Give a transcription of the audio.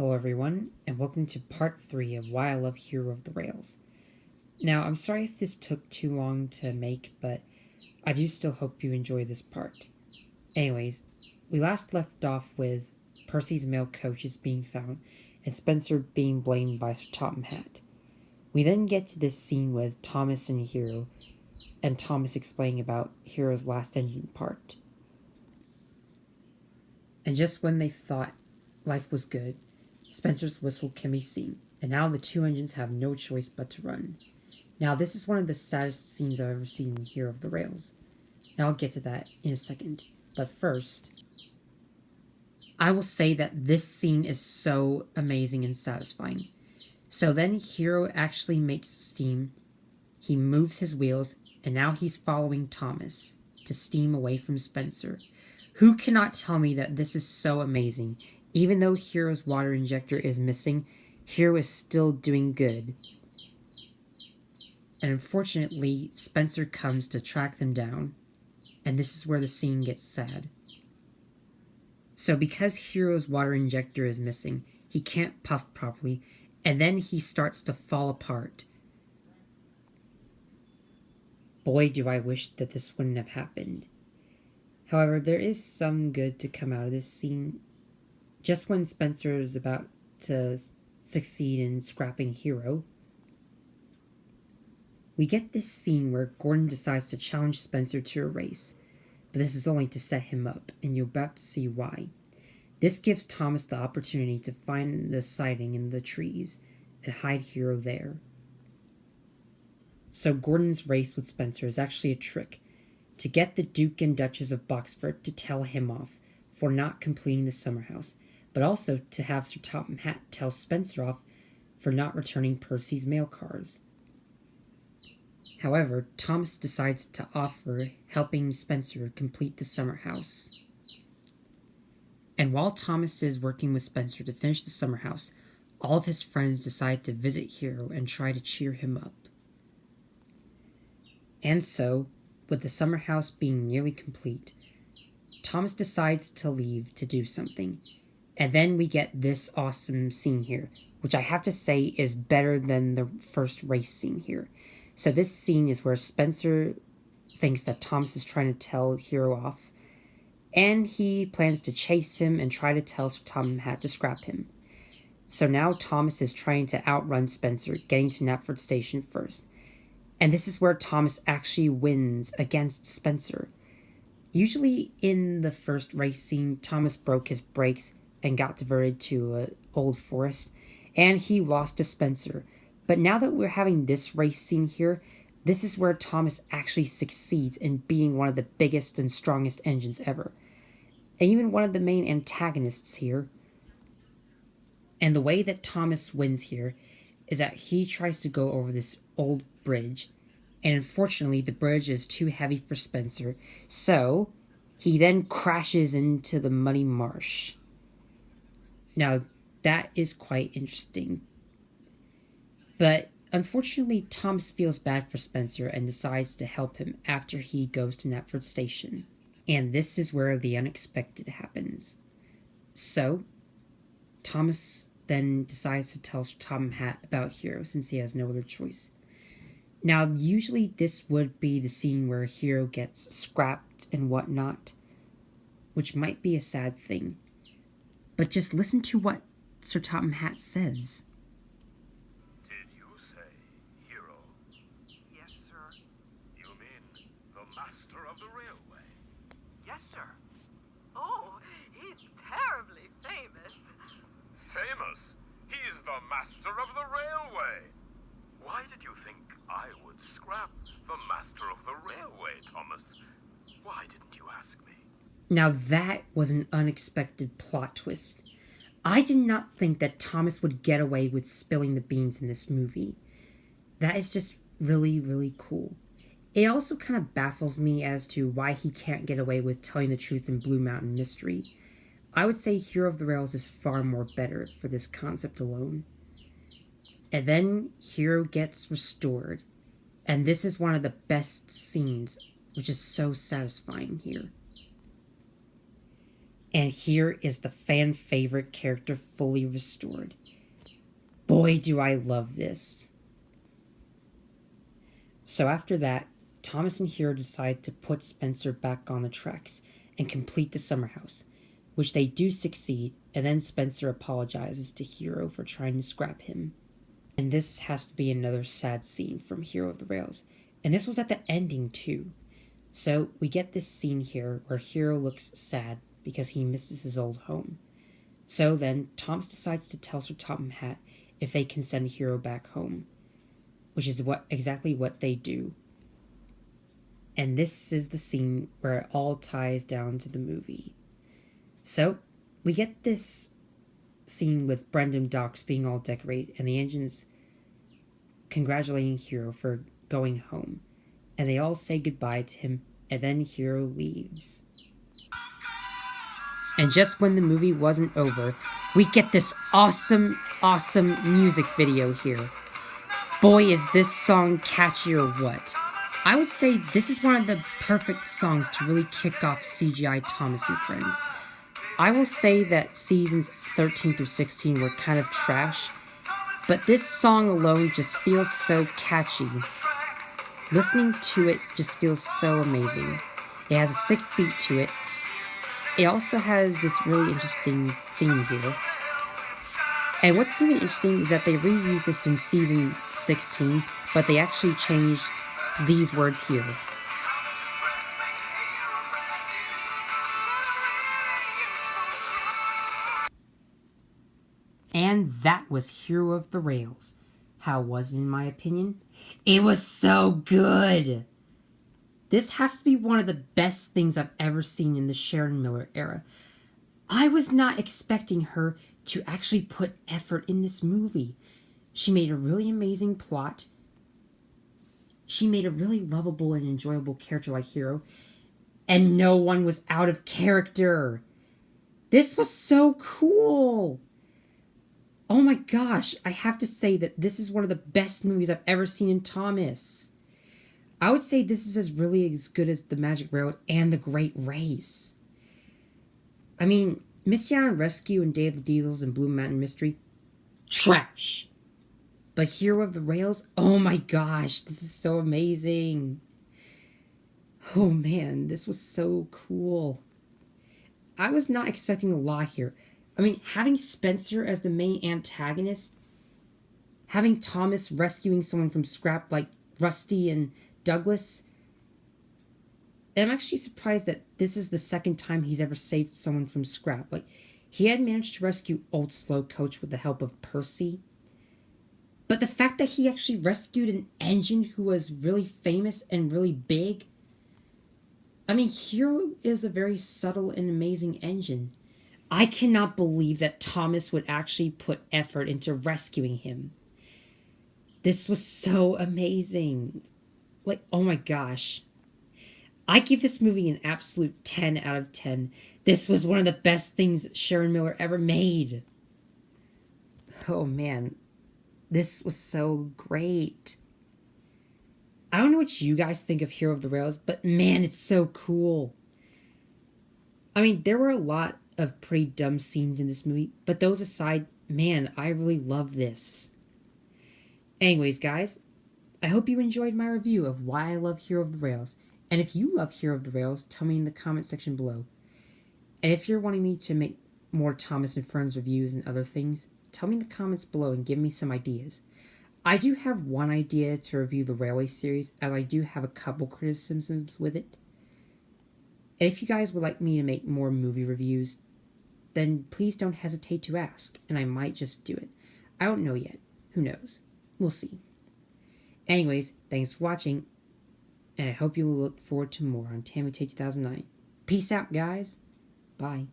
Hello everyone, and welcome to part 3 of Why I Love Hero of the Rails. Now, I'm sorry if this took too long to make, but I do still hope you enjoy this part. Anyways, we last left off with Percy's male coaches being found, and Spencer being blamed by Sir Topham Hatt. We then get to this scene with Thomas and Hero, and Thomas explaining about Hero's last engine part. And just when they thought life was good, Spencer's whistle can be seen, and now the two engines have no choice but to run. Now, this is one of the saddest scenes I've ever seen in Hero of the Rails, and I'll get to that in a second. But first, I will say that this scene is so amazing and satisfying. So then Hero actually makes steam, he moves his wheels, and now he's following Thomas to steam away from Spencer. Who cannot tell me that this is so amazing? Even though Hero's water injector is missing, Hero is still doing good. And unfortunately, Spencer comes to track them down, and this is where the scene gets sad. So because Hero's water injector is missing, he can't puff properly, and then he starts to fall apart. Boy, do I wish that this wouldn't have happened. However, there is some good to come out of this scene. Just when Spencer is about to succeed in scrapping Hero, we get this scene where Gordon decides to challenge Spencer to a race, but this is only to set him up, and you're about to see why. This gives Thomas the opportunity to find the siding in the trees and hide Hero there. So Gordon's race with Spencer is actually a trick to get the Duke and Duchess of Boxford to tell him off for not completing the summer house, but also to have Sir Topham Hatt tell Spencer off for not returning Percy's mail cars. However, Thomas decides to offer helping Spencer complete the summer house. And while Thomas is working with Spencer to finish the summer house, all of his friends decide to visit Hero and try to cheer him up. And so, with the summer house being nearly complete, Thomas decides to leave to do something. And then we get this awesome scene here, which I have to say is better than the first race scene here. So this scene is where Spencer thinks that Thomas is trying to tell Hero off, and he plans to chase him and try to tell Sir Topham Hatt to scrap him. So now Thomas is trying to outrun Spencer, getting to Knapford Station first. And this is where Thomas actually wins against Spencer. Usually in the first race scene, Thomas broke his brakes and got diverted to an old forest, and he lost to Spencer. But now that we're having this race scene here, this is where Thomas actually succeeds in being one of the biggest and strongest engines ever, and even one of the main antagonists here. And the way that Thomas wins here is that he tries to go over this old bridge, and unfortunately the bridge is too heavy for Spencer, so he then crashes into the muddy marsh. Now, that is quite interesting. But unfortunately, Thomas feels bad for Spencer and decides to help him after he goes to Knapford Station. And this is where the unexpected happens. So, Thomas then decides to tell Sir Topham Hatt about Hero since he has no other choice. Now, usually this would be the scene where Hero gets scrapped and whatnot, which might be a sad thing. But just listen to what Sir Topham Hatt says. Did you say Hero? Yes, sir. You mean the master of the railway? Yes, sir. Oh, he's terribly famous. Famous? He's the master of the railway. Why did you think I would scrap the master of the railway, Thomas? Why didn't you ask me? Now that was an unexpected plot twist. I did not think that Thomas would get away with spilling the beans in this movie. That is just really, really cool. It also kind of baffles me as to why he can't get away with telling the truth in Blue Mountain Mystery. I would say Hero of the Rails is far more better for this concept alone. And then Hero gets restored, and this is one of the best scenes, which is so satisfying here. And here is the fan favorite character fully restored. Boy, do I love this. So after that, Thomas and Hiro decide to put Spencer back on the tracks and complete the summer house, which they do succeed, and then Spencer apologizes to Hiro for trying to scrap him. And this has to be another sad scene from Hero of the Rails. And this was at the ending too. So we get this scene here where Hiro looks sad because he misses his old home. So then Thomas decides to tell Sir Topham Hatt if they can send Hiro back home, which is exactly what they do. And this is the scene where it all ties down to the movie. So we get this scene with Brendam Docks being all decorated and the engines congratulating Hiro for going home. And they all say goodbye to him, and then Hiro leaves. And just when the movie wasn't over, we get this awesome music video here. Boy, is this song catchy or what. I would say this is one of the perfect songs to really kick off CGI Thomas and Friends. I will say that seasons 13 through 16 were kind of trash, but this song alone just feels so catchy. Listening to it just feels so amazing. It has a sick beat to it. It also has this really interesting theme here. And what's even interesting is that they reused this in season 16, but they actually changed these words here. And that was Hero of the Rails. How was it in my opinion? It was so good! This has to be one of the best things I've ever seen in the Sharon Miller era. I was not expecting her to actually put effort in this movie. She made a really amazing plot. She made a really lovable and enjoyable character like Hiro. And no one was out of character. This was so cool! Oh my gosh, I have to say that this is one of the best movies I've ever seen in Thomas. I would say this is really as good as The Magic Railroad and The Great Race. I mean, Misty Island Rescue and Day of the Diesels and Blue Mountain Mystery, trash. But Hero of the Rails, oh my gosh, this is so amazing. Oh man, this was so cool. I was not expecting a lot here. I mean, having Spencer as the main antagonist, having Thomas rescuing someone from scrap like Rusty and Douglas, and I'm actually surprised that this is the second time he's ever saved someone from scrap. Like, he had managed to rescue Old Slow Coach with the help of Percy, but the fact that he actually rescued an engine who was really famous and really big, I mean, Hero is a very subtle and amazing engine. I cannot believe that Thomas would actually put effort into rescuing him. This was so amazing. Like, oh my gosh. I give this movie an absolute 10 out of 10. This was one of the best things Sharon Miller ever made. Oh man. This was so great. I don't know what you guys think of Hero of the Rails, but man, it's so cool. I mean, there were a lot of pretty dumb scenes in this movie, but those aside, man, I really love this. Anyways, guys, I hope you enjoyed my review of why I love Hero of the Rails, and if you love Hero of the Rails, tell me in the comment section below. And if you're wanting me to make more Thomas and Friends reviews and other things, tell me in the comments below and give me some ideas. I do have one idea to review the Railway series, as I do have a couple criticisms with it. And if you guys would like me to make more movie reviews, then please don't hesitate to ask, and I might just do it. I don't know yet. Who knows? We'll see. Anyways, thanks for watching, and I hope you will look forward to more on Tammy Take 2009. Peace out, guys. Bye.